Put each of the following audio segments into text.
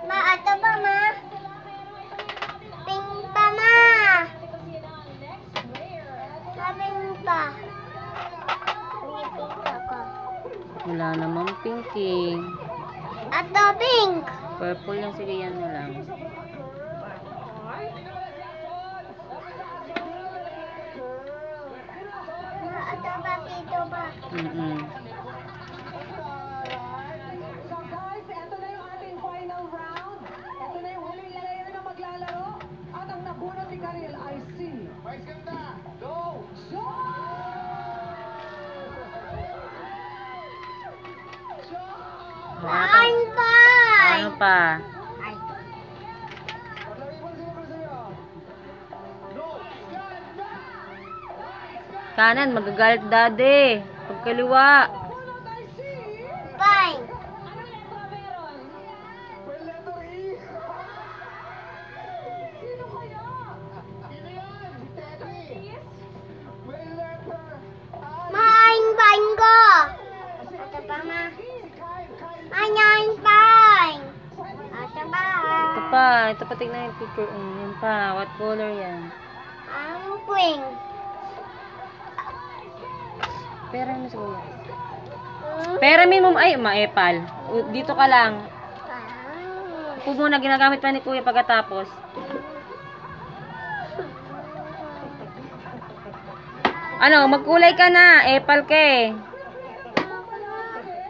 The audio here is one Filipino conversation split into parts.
Ma, ato ba, ma? Pink pa, ma. Pink pa. Pink ako. Wala namang pink eh. Ato, pink. Purple lang, sige yan na lang. Ma, ato ba, dito ba? Kain pa! Ano pa? Ay. Kanan, magagalit daddy. Pagkaliwa. Fine. Maing bang ko. Ito pa, ma. Maing bang. Ito ba? Ito pa. Ito pa, tignan yung picture. Yan pa. What color yan? Ang pink. Pera mo sa kuya. Pera mo. Ay, maepal. Dito ka lang. Upo muna. Ginagamit pa ni kuya pagkatapos. Ano, magkulay ka na. Epal ka eh.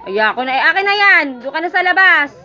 Ay, ako na. Akin na yan. Doon ka na sa labas.